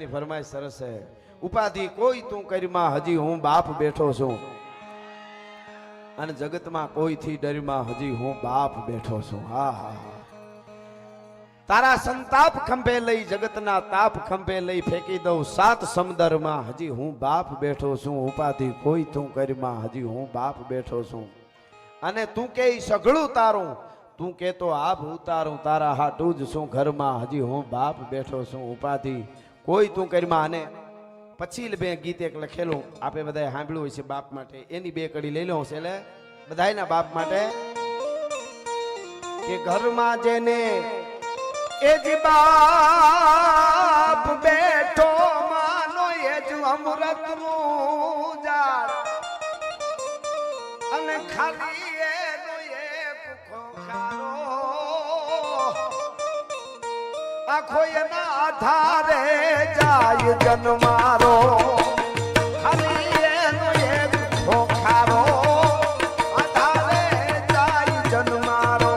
ની ફરમાઈશ સરસ છે. ઉપાધિ કોઈ તું કરીમાં હજી હું બાપ બેઠો છું, અને જગતમાં કોઈથી ડરમાં હજી હું બાપ બેઠો છું. હા હા હા. તારા સંતાપ ખંભે લઈ જગતના તાપ ખંભે લઈ ફેંકી દઉં સાત સમુદ્રમાં હજી હું બાપ બેઠો છું. ઉપાધિ કોઈ તું કરીમાં હજી હું બાપ બેઠો છું. અને તું કે સઘળું તારું, તું કેતો આપ ઉતારું, તારા હાટું જ શું ઘરમાં હજી હું બાપ બેઠો છું. ઉપાધિ કોઈ તું કરીમાં. અને પછી બે ગીત એક લખેલું આપે બધાએ સાંભળ્યું હોય છે બાપ માટે, એની બે કડી લઈ લઉં છે એટલે બધાયના બાપ માટે. કે ઘરમાં જેને એ જ બાપ બેઠો માનો એ જ અમૃતનું ઝાડ, અને ખાલી એનો એક ખોખારો આખો એના આધારે જાય જન્મારો. ખાલી એનો એક ખોખારો આધારે જાય જન્મારો.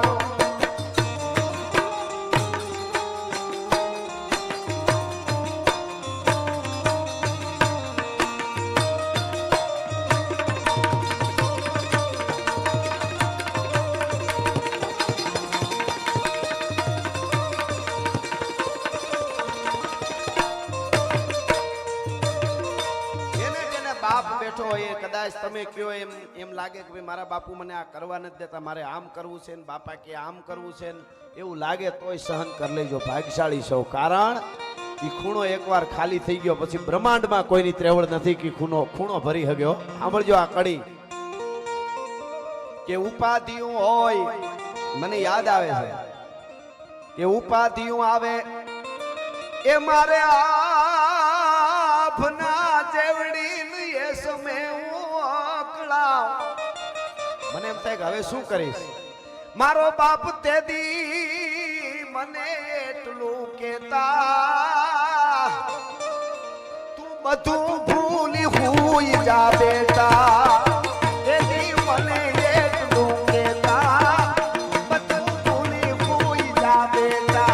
બાપ બેઠો હોય કદાચ તમે કયો એમ લાગે કે ભાઈ મારા બાપુ મને આ કરવા નથી દેતા, મારે આમ કરવું છે ને બાપા કે આમ કરવું છે ને, એવું લાગે તોય સહન કરી લેજો. ભાગ્યશાળી છો. કારણ એ ખૂણો એકવાર ખાલી થઈ ગયો પછી બ્રહ્માંડમાં કોઈની ત્રેવડ નથી કે ખૂણો ભરી હગ્યો. સાંભળજો આ કડી કે ઉપાધિયું હોય. મને યાદ આવે છે કે ઉપાધિયું આવે એ મારે આપના જેવડી મને એમ થાય કે હવે શું કરીશ. મારો બાપ તે દી મને એટલું કેતા તું બધું ભૂલી હુઈ જા બેટા. તે દી મને એટલું કેતા બધું ભૂલી હુઈ જા બેટા.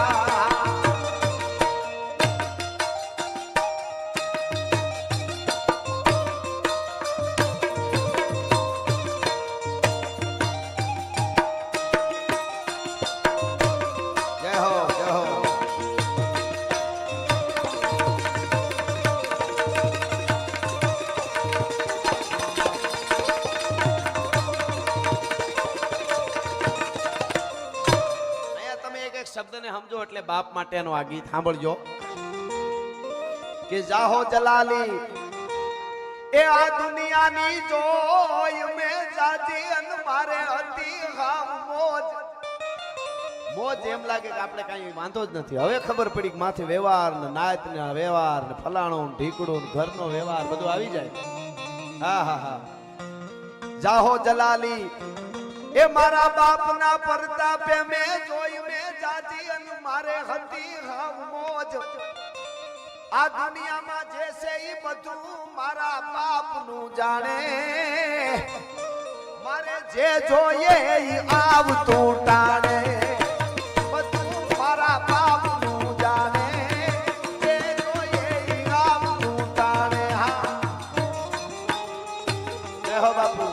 શબ્દને સમજો એટલે બાપ માટેનો આ ગીત સાંભળજો. કે જાહો જલાલી એ આ દુનિયાની જોય મે જાજી અન મારે હતી હામ મોજ. મોજ એમ લાગે કે આપણે કઈ વાંધો જ નથી. હવે ખબર પડી કે માથે વ્યવહાર ને નાત ને વ્યવહાર ને ફલાણું ઢીકડું ઘરનો વ્યવહાર બધું આવી જાય. હા હા હા. જાહો જલાલી એ મારા બાપના પરતાપે મે જોઈ મે જાજી અન મારે હતી હાવ મોજ. આ દુનિયામાં જે છે ઈ બધું મારા બાપનું જાણે. મારે જે જોઈએ ઈ આવતું ટાણે. બધું મારા બાપનું જાણે. જે જોઈએ ઈ આવતું ટાણે. હા જય હો બાપુ.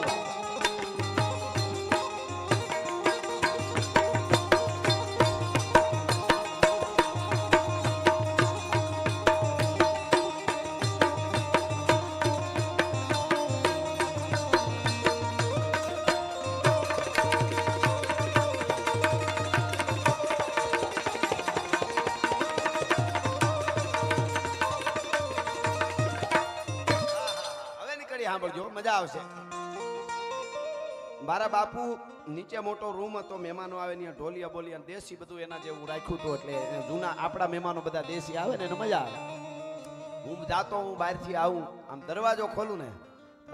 સાંભળજો મજા આવશે. મારા બાપુ નીચે મોટો રૂમ હતો, મહેમાનો આવે ને ઢોલિયા બોલિયા દેશી બધું એના જેવું રાખ્યું હતું. એટલે જૂના આપણા મહેમાનો બધા દેશી આવે ને એને મજા આવે. હું જાતો હું બહારથી આવું આમ દરવાજો ખોલું ને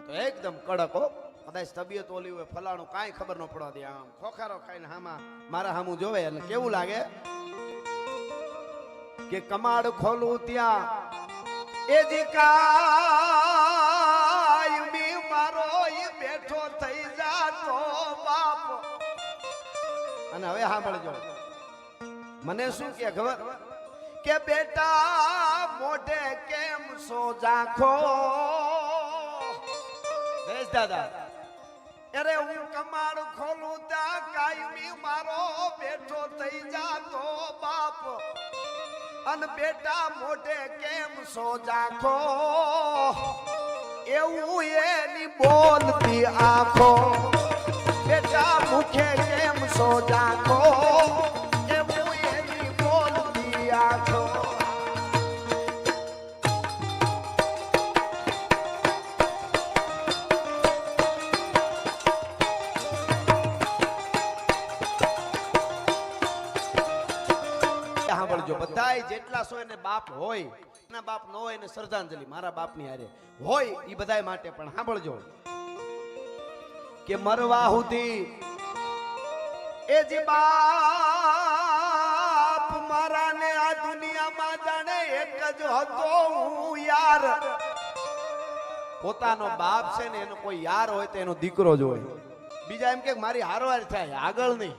તો એકદમ કડક હો. કદાચ તબિયત ઓલી હોય ફલાણું કાંઈ ખબર ન પડવા દે. આમ ખોખારો ખાઈને હામાં મારા હામું જોવે એટલે કેવું લાગે કે કમાડ ખોલું ત્યાં એ કાયમી મારો ઈ બેઠો થઈ જાતો બાપ. અને હવે સાંભળજો મને શું કે ખબર કે બેટા મોઢે કેમ સો ઝાંખો દેશ દાદા અરે હું કમાડ ખોલું ત્યાં કાયમી મારો બેઠો થઈ જાતો બાપ અને બેટા મોઢે કેમ સો ઝાંખો એવું એની બોલતી આંખો બેટા મુખે કેમ સો ઝાંખો એવું એની બોલતી આંખો સાંભળજો બધાય જેટલા સો એને બાપ હોય ના બાપ ન હોય ને શ્રદ્ધાંજલિ મારા બાપની હારે હોય એ બધાય માટે પણ સાંભળજો કે મરવા સુધી એ જે બાપ મારા ને આ દુનિયામાં જાણે એક જ હતો હું યાર પોતાનો બાપ છે ને એનો કોઈ યાર હોય તો એનો દીકરો જ હોય બીજા એમ કે મારી હારવાર થાય આગળ નહીં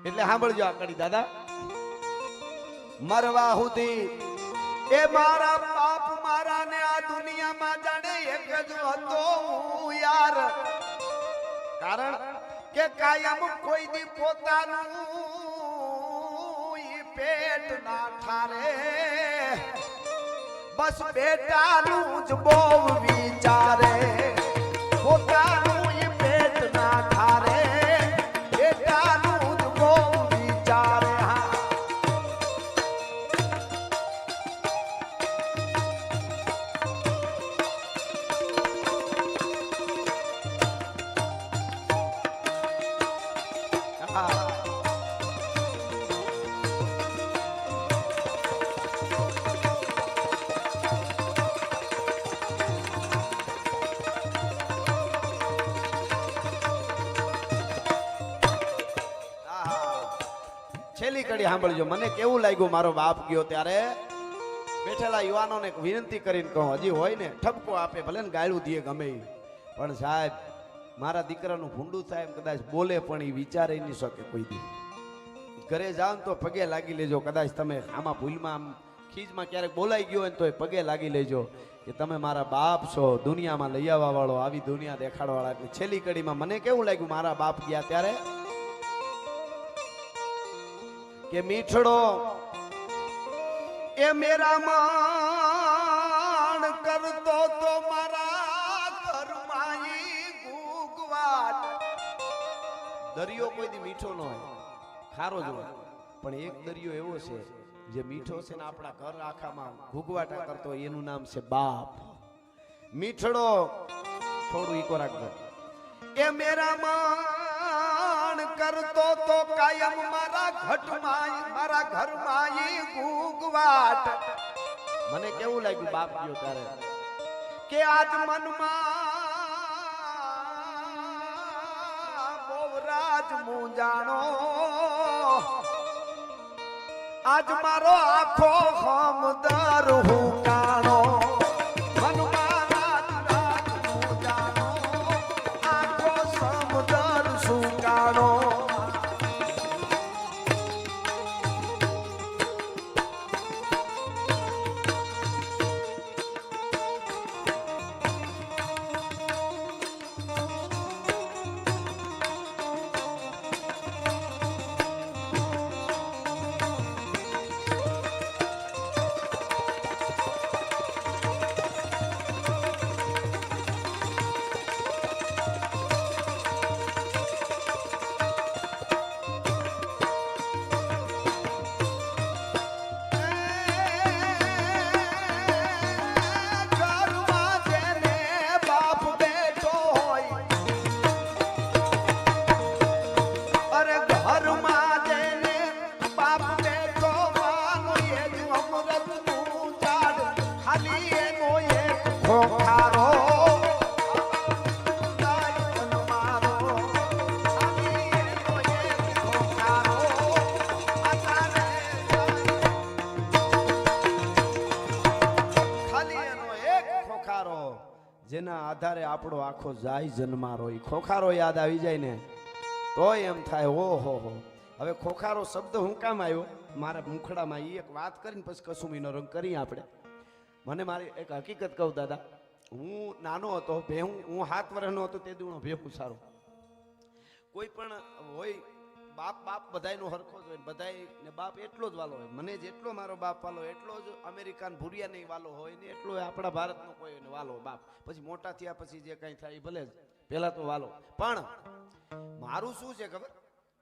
એટલે સાંભળજો આ કડી દાદા મરવા સુધી એ મારા બાપ મારા ને આ દુનિયામાં જાણે એક જ હતો હું યાર કારણ કે કાયમ કોઈ દી પોતાનું ઈ પેટ ના ઠારે બસ બેટાનું જ બહુ વિચારે પોતાનું ઈ પેટ ના ઠારે બેટાનું જ બહુ વિચારે છેલ્લી કડી સાંભળજો મને કેવું લાગ્યું મારો બાપ ગયો ત્યારે બેઠેલા યુવાનોને વિનંતી કરીને કહું હજી હોય ને ઠપકો આપે ભલે ને ગાળું દે ગમે પણ સાહેબ મારા દીકરાનું ભૂંડું થાય એમ કદાચ બોલે પણ એ વિચારે નહીં શકે કોઈ દી ઘરે જાવ તો પગે લાગી લેજો કદાચ તમે આમાં ભૂલમાં આમ ખીજમાં ક્યારેક બોલાઈ ગયો હોય તો એ પગે લાગી લેજો કે તમે મારા બાપ છો દુનિયામાં લઈ આવવા વાળો આવી દુનિયા દેખાડવા વાળા એટલે છેલ્લી કડીમાં મને કેવું લાગ્યું મારા બાપ ગયા ત્યારે કે મીઠડો એ મેરા માણ કરતો તો મારા ઘરમાં ગુગવાટ દરિયો કોઈ દી મીઠો ન હોય ખારો જ હોય પણ એક દરિયો એવો છે જે મીઠો છે ને આપણા ઘર આખામાં ગુગવાટા કરતો એનું નામ છે બાપ મીઠડો થોડું ઈકો રાખજો એ મેરા માણ કરતો તો કાયમ મારા ઘટમાં મારા ઘરમાં ગુગવાટ મને કેવું લાગ્યું બાપ ગયો ત્યારે કે આજ મનમાં બોવરાજ મુંજાણો આજ મારો આખો હમદર હુકાણો જેના આધારે આપણો આખો જાય જન્મારો ઈ ખોખારો યાદ આવી જાય ને તો એમ થાય ઓ હો હવે ખોખારો શબ્દ હું કામ આવ્યો મારા મુખડામાં એ એક વાત કરીને પછી કસુમીનો રંગ કરીએ આપણે. મને મારી એક હકીકત કહું દાદા, હું નાનો હતો ભેહું, હું 7 વર્ષનો હતો તે દીવણો ભેહું સારું. કોઈ પણ હોય બાપ બાપ બધાયનો હરખો જ હોય, બધાયને બાપ એટલો જ વાલો હોય. મને જેટલો મારો બાપ વાલો એટલો જ અમેરિકાન ભૂરિયા નહીં વાલો હોય ને એટલો આપણા ભારતનો કોઈ વાલો બાપ. પછી મોટા થયા પછી જે કંઈ થાય ભલે જ પહેલા તો વાલો. પણ મારું શું છે ખબર,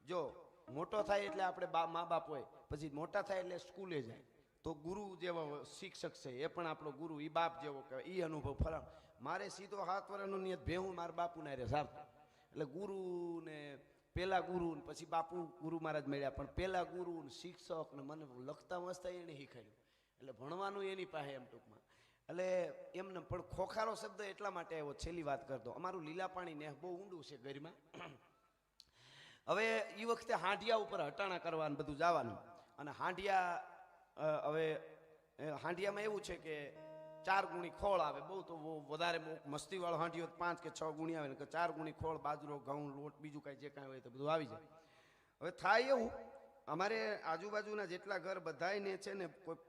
જો મોટો થાય એટલે આપણે મા બાપ હોય, પછી મોટા થાય એટલે સ્કૂલે જાય તો ગુરુ જેવો શિક્ષક છે એ પણ આપણો ગુરુ, એ બાપ જેવો કહેવાય, એ અનુભવ ફરા. મારે સીધો 7 વર્ષનો નિયત ભેહું મારા બાપુ ના રે સાહેબ. એટલે ગુરુ ને પેલા ગુરુ ને પછી બાપુ ગુરુ મહારાજ મળ્યા, પણ પેલા ગુરુ ને શિક્ષક ને મને લખતા વાંચતા એને શીખવાડ્યું, એટલે ભણવાનું એની પાસે એમ ટૂંકમાં. એટલે એમને પણ ખોખારો શબ્દ એટલા માટે આવ્યો. છેલ્લી વાત કરતો, અમારું લીલા પાણી ને બહુ ઊંડું છે ઘરમાં. હવે એ વખતે હાંડિયા ઉપર હટાણા કરવાનું બધું જવાનું, અને હાંડિયા હવે હાંડિયામાં એવું છે કે 4 ગુણી ખોળ આવે, બહુ તો વધારે મસ્તી વાળો હાંડિયો 5 કે 6 ગુણી આવે ને 4 ગુણી ખોળ, બાજરો, ઘઉં, લોટ, બીજું કાંઈ જે કાંઈ હોય તો બધું આવી જાય. હવે થાય એવું, અમારે આજુબાજુના જેટલા ઘર બધાયને છે ને કોઈક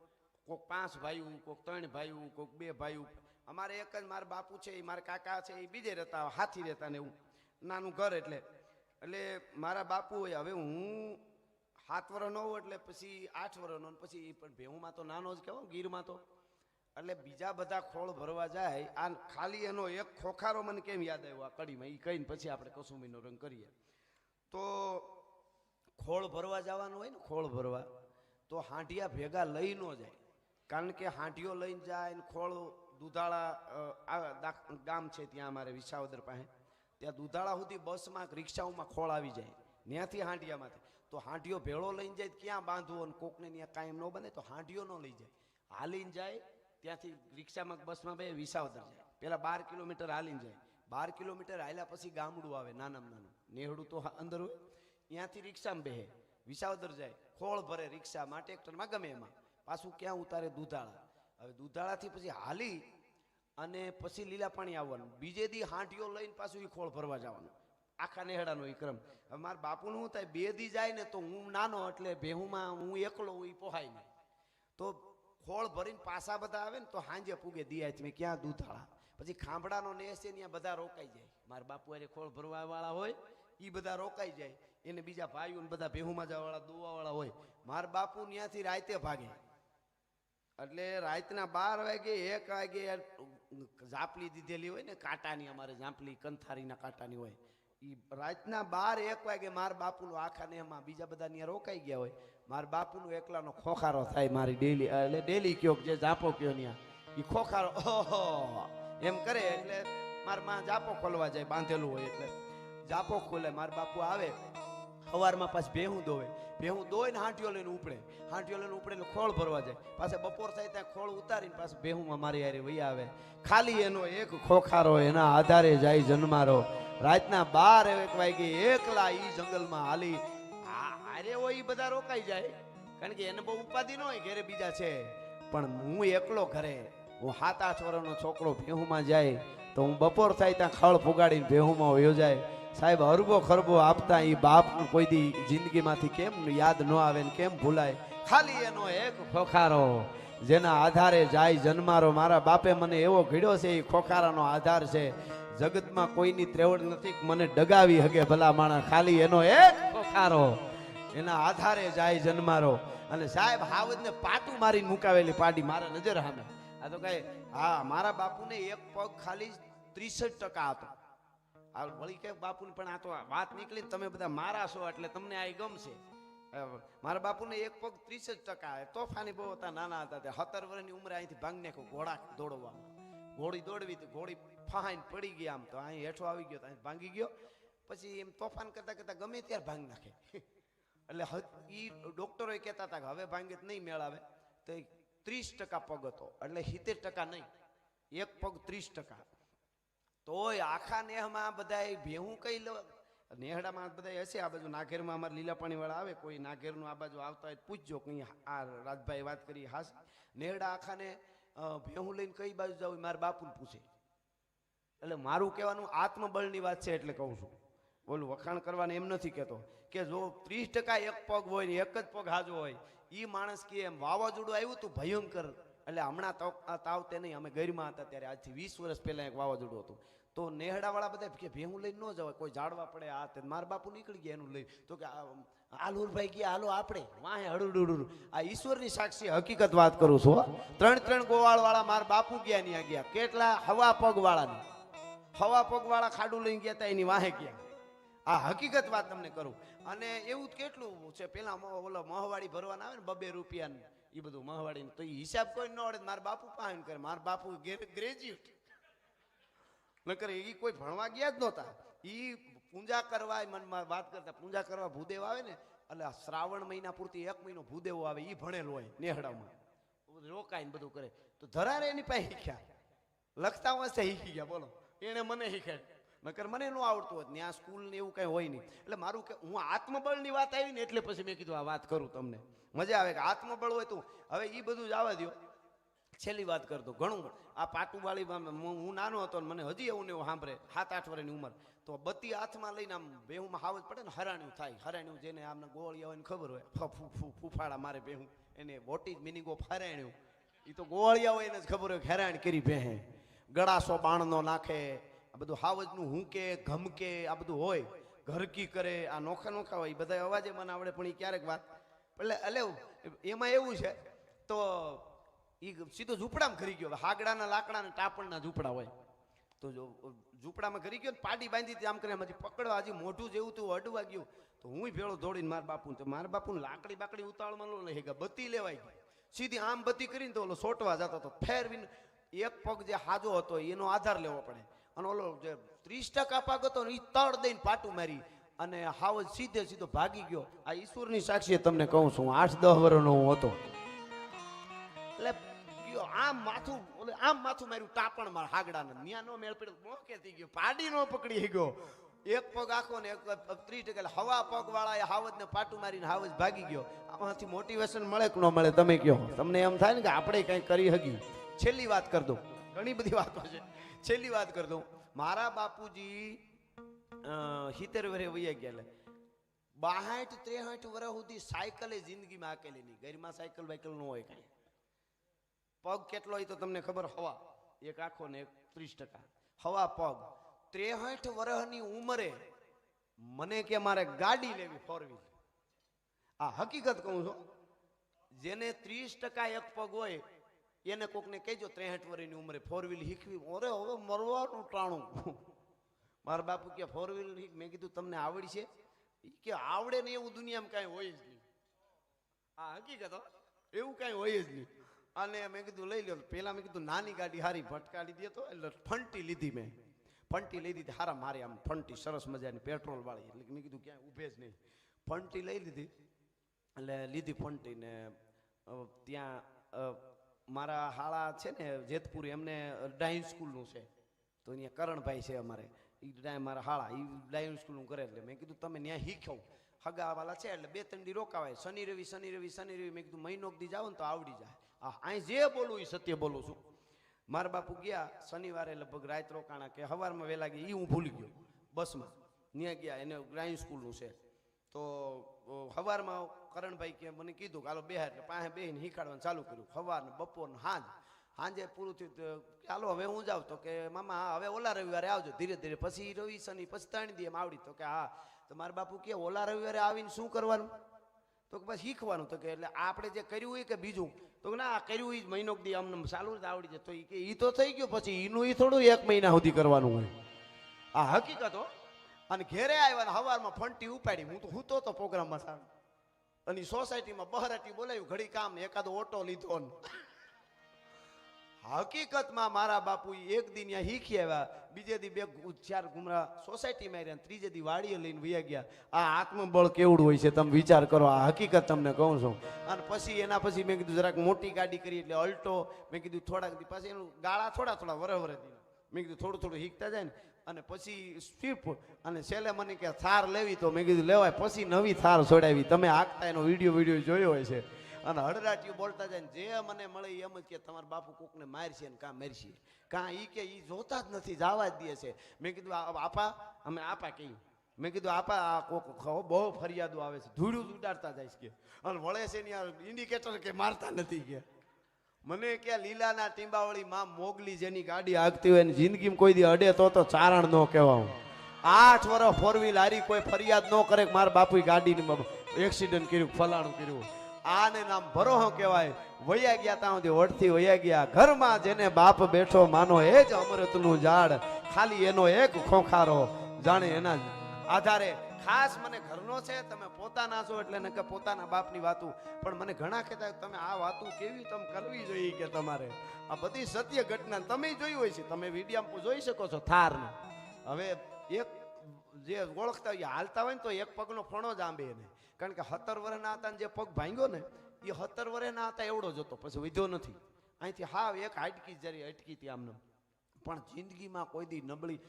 5 ભાઈઓ, કોઈક 3 ભાઈઓ, કોઈક 2 ભાઈઓ. અમારે એક જ મારા બાપુ છે, એ મારા કાકા છે, એ બીજે રહેતા, હાથી રહેતા ને એવું નાનું ઘર. એટલે મારા બાપુ હોય. હવે હું 7 વર્ષનો હોઉં એટલે પછી 8 વર્ષનો, પછી પણ ભેહુંમાં તો નાનો જ કહેવાય ગીરમાં તો. એટલે બીજા બધા ખોળ ભરવા જાય, આ ખાલી એનો એક ખોખારો મને કેમ યાદ આવ્યો આ કડીમાં, એ કહીને પછી આપણે કસુમીનો રંગ કરીએ. તો ખોળ ભરવા જવાનું હોય ને, ખોળ ભરવા તો હાંડિયા ભેગા લઈ ન જાય, કારણ કે હાંડિયો લઈને જાય ને ખોળ દુધાળા ગામ છે ત્યાં અમારે વિસાવદર પાસે, ત્યાં દુધાળા સુધી બસમાં રિક્ષાઓમાં ખોળ આવી જાય, ત્યાંથી હાંડિયામાંથી. તો હાંડિયો ભેળો લઈને જાય ક્યાં બાંધવો, અને કોકને ત્યાં કાયમ ન બને તો હાંડિયો ન લઈ જાય, હાલીને જાય. ત્યાંથી રિક્ષામાં બસમાં બે વિસાવદર જાય, પેલા 12 કિલોમીટર હાલીને જાય. 12 કિલોમીટર હાલ્યા પછી ગામડું આવે, નાનામાં નાનું નેહડું તો અંદર હોય, ત્યાંથી રિક્ષામાં બેહે, વિસાવદર જાય, ખોળ ભરે રિક્ષામાં, ટ્રેક્ટરમાં, ગમે એમાં, પાછું ક્યાં ઉતારે દુધાળા. હવે દુધાળાથી પછી હાલી અને પછી લીલા પાણી આવવાનું, બીજે દી હાંડિયો લઈને પાછું એ ખોળ ભરવા જવાનું, આખા નેહડાનો એ ક્રમ. હવે મારા બાપુનું શું થાય, 2 દી જાય ને તો હું નાનો એટલે ભેહુમાં હું એકલો, એ પોહાય નહીં. તો ખોળ ભરીને પાછા બધા આવે ને તો હાંજે પૂગે દિયા તમે ક્યાં દુધાળા. પછી ખાંભડાનો નેસ છે ત્યાં બધા રોકાઈ જાય, મારા બાપુ અરે ખોળ ભરવા વાળા હોય એ બધા રોકાઈ જાય, એને બીજા ભાઈઓ બધા ભેહુમાં જવા વાળા દોવા વાળા હોય. મારા બાપુ ત્યાંથી રાતે ભાગે, એટલે રાતના 12 વાગે 1 વાગે ઝાપલી દીધેલી હોય ને કાંટાની, અમારે ઝાપલી કંથારીના કાંટાની હોય, એ રાતના 12-1 વાગે મારા બાપુનો આખા નેહમાં બીજા બધા ત્યાં રોકાઈ ગયા હોય, મારા બાપુનો એકલાનો ખોખારો થાય મારી ડેલી. એટલે ડેલી કયો જે જાપો કયો ત્યાં એ ખોખારો ઓહો એમ કરે. એટલે મારા માં જાપો ખોલવા જાય, બાંધેલું હોય એટલે જાપો ખોલે. મારા બાપુ આવે સવારમાં પાછી ભેહું દોવે, ભેહું દોઈને હાંટિયો લઈને ઉપડે, હાંટિયો લઈને ઉપડે એટલે ખોળ ભરવા જાય. પાછા બપોર થાય ત્યાં ખોળ ઉતારીને પાછું ભેહુંમાં મારી હારે વહી આવે. ખાલી એનો એક ખોખારો, એના આધારે જાય જન્મારો. રાતના 12-1 વાગે એકલા ઈ જંગલમાં હાલી હારે હોય એ બધા રોકાઈ જાય, કારણ કે એને બહુ ઉપાધિ ન હોય, ઘરે બીજા છે. પણ હું એકલો ઘરે, હું 7-8 વર્ષનો છોકરો ભેહુમાં જાય તો હું બપોર થાય ત્યાં ખળ ફુગાડીને ભેહુમાં વયો જાય. સાહેબ અરબો ખરબો આપતા એ બાપ કોઈ દી જિંદગીમાંથી કેમ યાદ ન આવે ને કેમ ભૂલાય. ખાલી એનો એક ખોખારો, જેના આધારે જાય જન્મારો. મારા બાપે મને એવો ઘડ્યો છે, એ ખોખારાનો આધાર છે. જગતમાં કોઈની ત્રેવડ નથી મને ડગાવી હગે ભલા માણસ, ખાલી એનો એક ખોખારો, એના આધારે જાય જન્મારો. અને સાહેબ હાવજને પાટું મારીને મુકાવેલી પાડી મારા નજર સામે. આ તો કઈ હા, મારા બાપુને એક પગ ખાલી 63% હતો. આ વળી કે બાપુને પણ આ તો વાત નીકળી, તમે બધા મારા છો એટલે તમને આ ગમશે. મારા બાપુને એક પગ 63%. તોફાની બહુ હતા, નાના હતા, 17 વર્ષની ઉંમરે અહીંથી ભાંગ નાખ્યો ઘોડા દોડવામાં. ઘોડી દોડવી તો ઘોડી ફહાઈને પડી ગઈ, આમ તો અહીં હેઠો આવી ગયો, અહીં ભાંગી ગયો. પછી એમ તોફાન કરતા કરતા ગમે ત્યારે ભાંગ નાખે. એટલે એ ડોક્ટરો કહેતા હતા કે હવે ભાંગે નહીં મેળાવે, તો 30% પગ હતો, એટલે 70% નહીં, એક પગ 30%. તોય આખા નેહમાં બધા ભેહું કઈ નેહડામાં બધા હશે. આ બાજુ નાઘેરમાં અમારે લીલા પાણી વાળા આવે, કોઈ નાઘેરનું આ બાજુ આવતા હોય પૂછજો, કઈ આ રાજભાઈ વાત કરી હાસ. નેહડા આખાને ભેહું લઈને કઈ બાજુ જાવ મારા બાપુને પૂછે. એટલે મારું કહેવાનું આત્મબળની વાત છે એટલે કહું છું. ઓલું વખાણ કરવાને એમ નથી કહેતો કે જો 30% એક પગ હોય ને એક જ પગ હાજો હોય એ માણસ કે એમ વાવાઝોડું આવ્યું હતું ભયંકર, એટલે હમણાં તાવતે નહીં, અમે ગઈરમાં હતા ત્યારે આજથી 20 વર્ષ પહેલા એક વાવાઝોડું હતું. તો નેહડાવાળા બધા કે ભેહું લઈને ન જવાય, કોઈ જાડવા પડે આ તે. મારા બાપુ નીકળી ગયા એનું લઈ, તો કે આલુરભાઈ ગયા હાલો આપણે વાહે હડુડુડું. આ ઈશ્વરની સાક્ષી હકીકત વાત કરું છું. 3 ગોવાળ વાળા મારા બાપુ ગયા ત્યાં ગયા, કેટલા હવા પગ વાળાની, હવા પગ વાળા ખાડું લઈને ગયા હતા એની વાહે ગયા. આ હકીકત વાત તમને કરું. અને એવું કેટલું છે, પેલા ઓલો મહવાડી ભરવાના આવે ને 2 રૂપિયાની, એ બધું મહવાડી, તો એ હિસાબ કોઈ ન આવડે. મારા બાપુ પાહન કરે, મારા બાપુ ગ્રેજ્યુએટ નકર એ કોઈ ભણવા ગયા જ નહોતા. એ પૂજા કરવા મનમાં વાત કરતા, પૂજા કરવા ભૂદેવ આવે ને, એટલે શ્રાવણ મહિના પૂરતી 1 મહિનો ભૂદેવો આવે, એ ભણેલો હોય નેહડામાં, રોકાઈને બધું કરે. તો ધરારે એની પાસે શીખ્યા, લખતા વાંચતા શીખી ગયા. બોલો એને મને શીખાય, નકર મને ન આવડતું હોત. ત્યાં સ્કૂલ ને એવું કઈ હોય નહીં. એટલે મારું કે હું આત્મબળની વાત આવી ને એટલે પછી મેં કીધું આ વાત કરું, તમને મજા આવે કે આત્મબળ હોય તો. હવે એ બધું જ આવવા દો, છેલ્લી વાત કરતો. ઘણું આ પાટુવાળી હું નાનો હતો ને મને હજી એવું ને એવું સાંભળે, 7-8 વર્ષની ઉંમર, તો બત્તી હાથમાં લઈને આમ બેહુમાં હાવજ પડે ને, હરાણ્યું થાય. હરાણ્યું જેને આમને ગોળિયા હોય ને ખબર હોય, ફૂફાડા મારે બેહું, એને વોટ ઇઝ મિનિંગ ઓફ હરાણ્યું, એ તો ગોળિયા હોય એને જ ખબર હોય હેરાણ કરી બેહે. ગળાસો બાણનો નાખે, આ બધું હાવજનું હુંકે ઘમકે આ બધું હોય, ઘરકી કરે, આ નોખા નોખા હોય. બધા અવાજે મને આવડે પણ એ ક્યારેક વાત એટલે એમાં એવું છે. તો એ સીધો ઝૂંપડામાં ઘરી ગયો. હાગડાના લાકડાના ટાપણના ઝૂંપડા હોય, તો જો ઝૂંપડામાં ઘરી ગયો ને પાડી બાંધી હતી આમ કરે, એમાંથી પકડવા હજી મોઢું જેવું તું અડવા ગયું. તો હું ભેળો દોડીને મારા બાપુ, તો મારા બાપુ લાકડી બાકડી ઉતાવળમાં લો લઈ ગયા, બત્તી લેવાઈ ગઈ. સીધી આમ બત્તી કરીને તો ઓલો સોટવા જતો હતો. ફેરવીને એક પગ જે હાજો હતો એનો આધાર લેવો પડે, અને ઓલો જે 30% પાક હતો ને એ તળ દઈને પાટું મારી અને હાવ સીધે સીધો ભાગી ગયો. આ ઈશ્વરની સાક્ષીએ તમને કહું છું, 8-10 વર્ષનો હું હતો. એટલે આમ માથું માર્યું ટાપણ માં હાગડાને, ન્યા નો મેળ પડ્યો, મોકે થઈ ગયો, પાડી નો પકડી ગયો. એક પગ આખો ને 30% હવા પગ વાળા હાવજ ને પાટું મારીને હાવજ ભાગી ગયો. આમાંથી મોટિવેશન મળે કે ન મળે તમે કહો? તમને એમ થાય ને કે આપણે કઈ કરી હકી. છેલ્લી વાત કરી દઉં, ઘણી બધી વાતો છે, છેલ્લી વાત કરી દઉં. મારા બાપુજી 70 વર્ષે વયા ગયા, 62-63 વર્ષ સુધી સાયકલે જિંદગીમાં હાકેલી નહીં. ઘરમાં સાયકલ બાયકલ ન હોય કઈ. પગ કેટલો હોય તો તમને ખબર, હવા એક આખો ને 30% હવા પગ. 63 વર્ષની ઉંમરે મને કે મારે ગાડી લેવી 4 વ્હીલ. આ હકીકત કહું છું. જેને 30% એક પગ હોય એને કોકને કહેજો 63 વર્ષની ઉંમરે 4 વ્હીલ શીખવી, અરે હવે મરવાનું ટાણું. મારા બાપુ કે 4 વ્હીલ શીખ. મેં કીધું તમને આવડી છે? કે આવડે ને એવું દુનિયામાં કાંઈ હોય જ નહીં. આ હકીકત, એવું કાંઈ હોય જ નહીં. અને મેં કીધું લઈ લો. પેલા મેં કીધું નાની ગાડી હારી ભટકાડી દે તો, એટલે ફંટી લીધી. મેં ફંટી લઈ દીધી, હારા મારી આમ ફંટી સરસ મજાની પેટ્રોલ વાળી, એટલે મેં કીધું ક્યાંય ઊભે જ નહીં. ફંટી લઈ લીધી, એટલે લીધી ફંટી ને ત્યાં મારા હાળા છે ને જેતપુર, એમને ડાઇન સ્કૂલનું છે, તો અહીંયા કરણભાઈ છે અમારે, એ મારા હાળા, એ ડાઇન સ્કૂલનું કરે. એટલે મેં કીધું તમે ત્યાં શીખ્યો, હગાવાલા છે એટલે 2-3 દી રોકાવાય. શનિ રવિ મેં કીધું મહિનો દી જાવ ને તો આવડી જાય. અહીં જે બોલું એ સત્ય બોલું છું. મારા બાપુ ગયા શનિવારે લગભગ રાત રોકાણા કે સવારમાં વહેલા ગયા, એ હું ભૂલી ગયો. બસમાં ત્યાં ગયા, એને ડાઇન સ્કૂલનું છે. તો સવારમાં કરણભાઈ કે મને કીધું કે હાલો બેહાર, એટલે પાસે બેહીને શીખાડવાનું ચાલુ કર્યું. સવારને બપોરને સાંજે પૂરું થયું. ચાલો હવે હું જાઉં, તો કે મામા હા હવે ઓલા રવિવારે આવજો ધીરે ધીરે, પછી રવિ શનિ પછી 3 દી એમ આવડી. તો કે હા. તો મારા બાપુ કે ઓલા રવિવારે આવીને શું કરવાનું? તો કે બસ શીખવાનું. તો કે એટલે આપણે જે કર્યું હોય કે બીજું? તો ના કર્યું એ જ મહિનો દી અમને ચાલુ જ આવડી જાય. તો એ કે એ તો થઈ ગયું, પછી એનું એ થોડું 1 મહિના સુધી કરવાનું હોય. આ હકીકત હો. અને ઘેરે આવ્યા ને સવારમાં ફંટી ઉપાડી, હું તો હૂતો તો પ્રોગ્રામમાં સારું, અને સોસાયટીમાં બહરાટી બોલાવ્યું, ઘડી કામ એકાદો ઓટો લીધો. હકીકતમાં મારા બાપુ એક દી ત્યાં શીખી આવ્યા, બીજે દી 2-4 ઘુમરા સોસાયટીમાં રહ્યા, ત્રીજે દી વાડીએ લઈને વયા ગયા. આ આત્મબળ કેવડું હોય છે તમે વિચાર કરો. આ હકીકત તમને કહું છું. અને પછી એના પછી મેં કીધું જરાક મોટી ગાડી કરી, એટલે અલ્ટો. મેં કીધું થોડાક દી પછી એનું ગાળા થોડા વરહ દી. મેં કીધું થોડું શીખતા જાય ને, અને પછી સ્વીપ, અને છેલ્લે મને કે થાર લેવી, તો મેં કીધું લેવાય. પછી નવી થાર છોડાવી. તમે આખતા એનો વિડીયો જોયો હોય છે. અને હડરાટીઓ બોલતા જાય ને જે મને મળે એમ જ કે તમારા બાપુ કોકને મારશે ને કાં મારશે, કાં ઈ કે ઈ જોતા જ નથી, જવા જ દે છે. મેં કીધું આપા, અમે આપા કહ્યું. મેં કીધું આપા આ કોક બહુ ફરિયાદો આવે છે, ધૂળું જ ઉડાડતા જાય છે કે અને વળે છે ને યાર ઇન્ડિકેટર કે મારતા નથી કે. મને કે લીલાના ટીંબાવળી માં મોગલી જેની ગાડી આગતી હોય ને જિંદગીમાં કોઈ દી અડે તો ચારણ ન કહેવાય. 8 વર્ષ 4 વ્હીલ હારી કોઈ ફરિયાદ ન કરે કે મારા બાપુ ગાડીની એક્સિડન્ટ કર્યું, ફલાણું કર્યું. આને નામ ભરોહો કહેવાય. વયા ગયા ત્યાં સુધી વડથી વયા ગયા. ઘરમાં જેને બાપ બેઠો માનો એ જ અમૃતનું ઝાડ, ખાલી એનો એક ખોખારો જાણે એના આધારે. ખાસ મને ઘરનો છે, તમે પોતાના છો એટલે ને કે પોતાના બાપની વાતું, પણ મને ઘણા કહેતા તમે આ વાતું કેવી તમે કરવી જોઈએ કે તમારે આ બધી સત્ય ઘટના તમે જોઈ હોય છે, તમે વિડીયોમાં જોઈ શકો છો થારને. હવે એક જે ઓળખતા હોય હાલતા હોય ને તો એક પગનો ફણો જ આંબે એને, કારણ કે 17 વર્ષના હતા જે પગ ભાંગ્યો ને એ 17 વર્ષના હતા એવડો જ હતો, પછી વધ્યો નથી. અહીંથી હાવ એક હાડકી જરી અટકી હતી આમને. પણ જિંદગીમાં કોઈ દી નબળી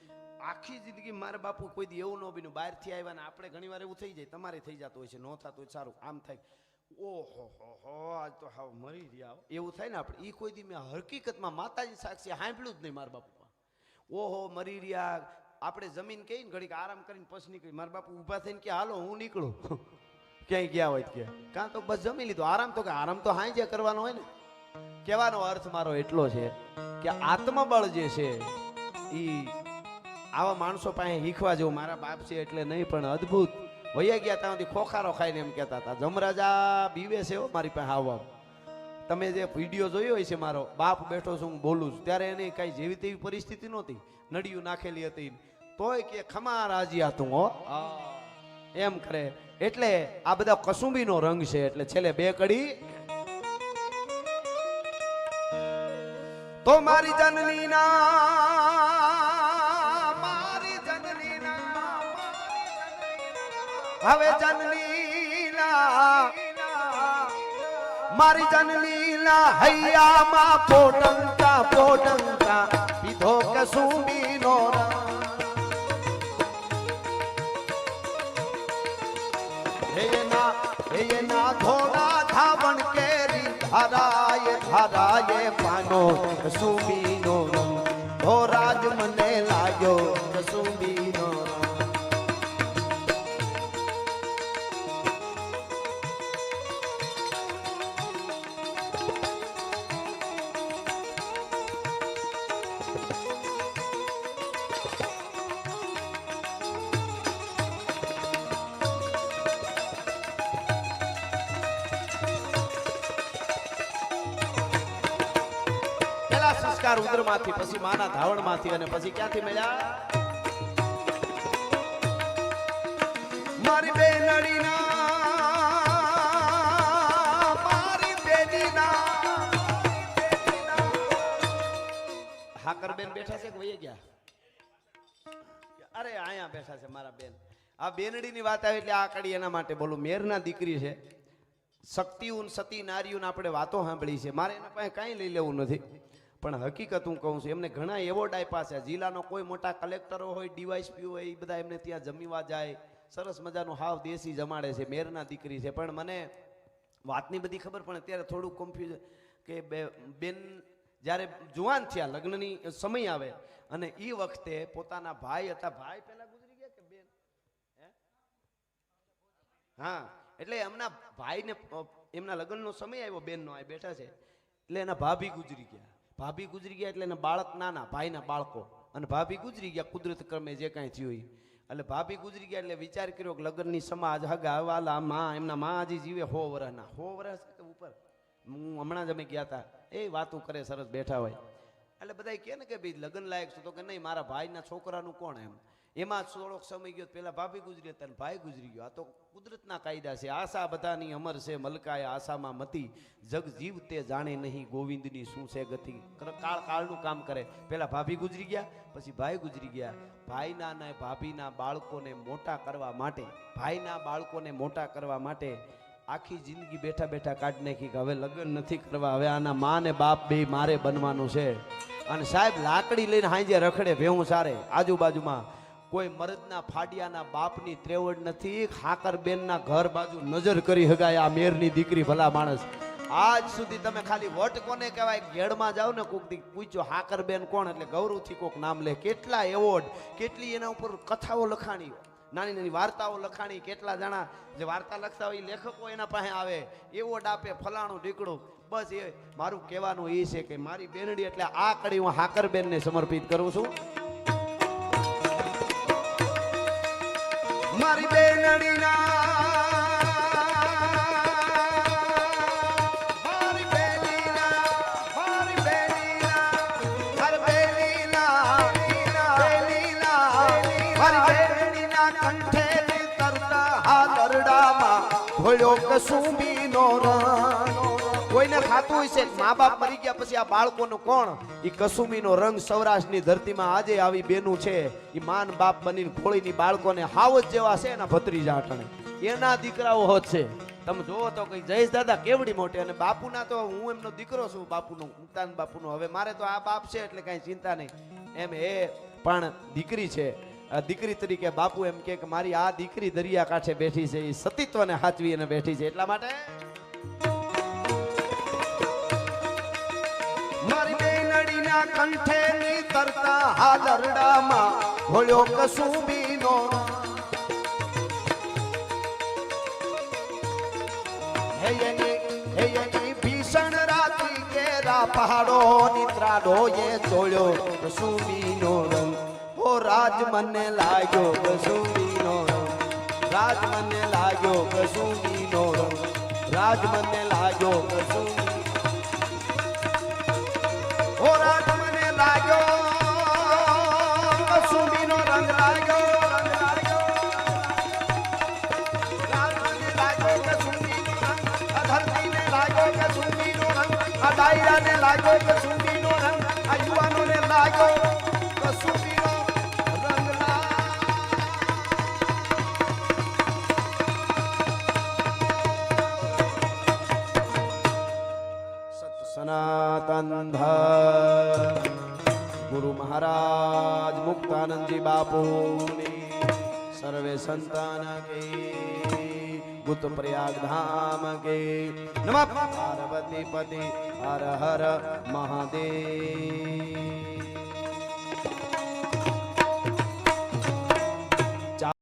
આખી જિંદગી મારા બાપુ કોઈ દી એવું ન બન્યું. બહારથી આવ્યા ને આપણે ઘણી વાર એવું થઈ જાય, તમારે થઈ જતું હોય છે, ન થતું હોય સારું આમ થાય, ઓહો હો આજ તો હાવ મરી રહ્યા એવું થાય ને આપણે. એ કોઈ દી મેં હકીકતમાં માતાજી સાક્ષી સાંભળ્યું જ નહીં મારા બાપુ. ઓહો મરી રહ્યા. આપણે જમીન કહીને ઘડીક આરામ કરીને પછી નીકળી, મારા બાપુ ઊભા થઈને કે હાલો હું નીકળું ક્યાંય ગયા હોય કે કાં તો બસ જમી લીધું. આરામ તો કે આરામ તો હાઈ જે કરવાનો હોય ને. કહેવાનો અર્થ મારો એટલો છે કે આત્મબળ જે છે એ આવા માણસો પાસે શીખવા જેવું. મારા બાપ છે એટલે નહીં પણ અદ્ભુત. વૈયા ગયા ત્યાં સુધી ખોખારો ખાઈને એમ કહેતા હતા જમરાજા બીવે છે મારી પાસે આવવા. તમે જે વિડીયો જોયો હોય છે મારો બાપ બેઠો છું હું બોલું છું ત્યારે એને કઈ જેવી તેવી પરિસ્થિતિ નહોતી, નડિયું નાખેલી હતી તોય કે ખમા રાજી હતું હો એમ કરે. એટલે આ બધા કસુંબીનો રંગ છે. એટલે છેલ્લે બે કડી તો મારી જનની હવે જનલીલા મારી જનલીલા હૈયામાં પોટંકા પોટંકા પીધો કસુંબીનો એના થોડા ધાવણ કેરી ધારાય ધારાય પાનો કસુંબીનો ધોરાજ મને લાગ્યો કસુંબીનો. સંસ્કાર ઉદરમાંથી, પછી માના ધાવણમાંથી અને પછી ક્યાંથી મળ્યા મારી બેનડીના મારી બેનીના. હાકર બેન બેઠા છે કે વહી ગયા? અરે આયા બેઠા છે મારા બેન. આ બેનડીની વાત આવે એટલે આ કડી એના માટે બોલું. મેરના દીકરી છે, શક્તિઉન સતી નારીઓને આપણે વાતો સાંભળી છે. મારે એના પાસે કાંઈ લઈ લેવું નથી, પણ હકીકત હું કહું છું એમને ઘણા એવોર્ડ આપ્યા છે. જિલ્લાનો કોઈ મોટા કલેક્ટરો હોય, ડીવાયસપી હોય, એ બધા એમને ત્યાં જમીવા જાય, સરસ મજાનું હાવ દેશી જમાડે છે. મેરના દીકરી છે. પણ મને વાતની બધી ખબર પણ અત્યારે થોડું કન્ફ્યુઝ કે બેન જ્યારે જુવાન થયા, લગ્નની સમય આવે અને એ વખતે પોતાના ભાઈ હતા. ભાઈ પહેલા ગુજરી ગયા કે બેન? હા, એટલે એમના ભાઈને એમના લગ્નનો સમય આવ્યો, બેનનો આ બેઠા છે એટલે એના ભાભી ગુજરી ગયા. ભાભી ગુજરી ગયા એટલે એના બાળક નાના, ભાઈના બાળકો, અને ભાભી ગુજરી ગયા કુદરત ક્રમે જે કાંઈ થયું. એટલે ભાભી ગુજરી ગયા એટલે વિચાર કર્યો કે લગ્નની સમાજ હગા વાલા માં એમના માં હજી જીવે 100 વર્ષના 100 વર્ષ ઉપર. હું હમણાં જ અમે ગયા હતા, એ વાતું કરે સરસ બેઠા હોય એટલે બધા કહે ને કે ભાઈ લગ્ન લાયક છું, તો કે નહીં મારા ભાઈના છોકરાનું કોણ એમ. એમાં થોડોક સમય ગયો પેલા ભાભી ગુજરી હતા, ભાઈ ગુજરી ગયો. આ તો કુદરતના કાયદા છે. આશા બધાની અમર છે, મલકાય આશામાં મતી, જગ જીવ તે જાણે નહીં ગોવિંદની શું છે ગતિ. કાળ કાળનું કામ કરે. પેલા ભાભી ગુજરી ગયા, પછી ભાઈ ગુજરી ગયા. ભાઈના ને ભાભીના બાળકોને મોટા કરવા માટે, ભાઈના બાળકોને મોટા કરવા માટે આખી જિંદગી બેઠા બેઠા કાઢી નાખી કે હવે લગ્ન નથી કરવા, હવે આના મા ને બાપ બે મારે બનવાનું છે. અને સાહેબ લાકડી લઈને હાંજે રખડે ભેવું સારે આજુબાજુમાં. કોઈ મરદના ફાડિયાના બાપની ત્રેવડ નથી. ખાકર બેનના ઘર બાજુ નજર કરી હગાય આ મેરની દીકરી ભલા માણસ. આજ સુધી તમે ખાલી વટ કોને કહેવાય ઘેડમાં જાવ ને કોક દી પૂછ્યો હાકર બેન કોણ એટલે ગૌરવથી કોક નામ લે. કેટલા એવોર્ડ, કેટલી એના ઉપર કથાઓ લખાણી. નાની નાની વાર્તાઓ લખાણી, કેટલા જણા જે વાર્તા લખતા હોય લેખકો એના પાસે આવે, એવો ડાપે ફલાણું ઢીકડું. બસ એ મારું કહેવાનું એ છે કે મારી બેનડી એટલે આ કડી હું હાકરબેનને સમર્પિત કરું છું. મારી બેનડીના કોઈને ખાતું હોય છે મા બાપ મરી ગયા પછી આ બાળકોનો કોણ? ઈ કસુમીનો રંગ સૌરાષ્ટ્રની ધરતીમાં આજે આવી બેનું છે. ઈ માન બાપ બનીને ખોળીની બાળકોને હાવજ જેવા છે એના ભત્રીજા અટણે એના દીકરાઓ હોત છે. તમે જોવો તો કઈ જયેશ દાદા કેવડી મોટી, અને બાપુના તો હું એમનો દીકરો છું, બાપુનો મુક્તાન બાપુનો. હવે મારે તો આ બાપ છે એટલે કઈ ચિંતા નહીં એમ. એ પણ દીકરી છે, દીકરી તરીકે બાપુ એમ કે મારી આ દીકરી દરિયા કાંઠે બેઠી છે, એ સતીત્વને હાચવી અને બેઠી છે. એટલા માટે મારી બેનડીના કંઠે ની તરતા હાલરડામાં ભોળ્યો કસુંબીનો હેયની ભીષણ રાત્રિ કેરા પહાડો નિદ્રાડો એ ચોળ્યો કસુંબીનો રંગ. ઓ રાજ મને લાગ્યો કસુંબીનો રંગ, રાજ મને લાગ્યો કસુંબીનો રંગ, રાજ મને લાગ્યો કસુંબી. ઓ રાજ મને લાગ્યો કસુંબીનો રંગ લાગ્યો, રંગ લાગ્યો. રાજ મને લાગ્યો કસુંબીનો રંગ, આ ધરતીને લાગ્યો કસુંબીનો રંગ, આ ડાયરાને લાગ્યો કસુંબીનો રંગ, આ યુવાનોને લાગ્યો કસુંબીનો રંગ. સનાતન ધર્મ ગુરુ મહારાજ મુક્તાનંદજી બાપુની સર્વે સંતાન કે ભૂત પ્રયાગ ધામ કે નમઃ પાર્વતી પતિ હર હર મહાદેવ.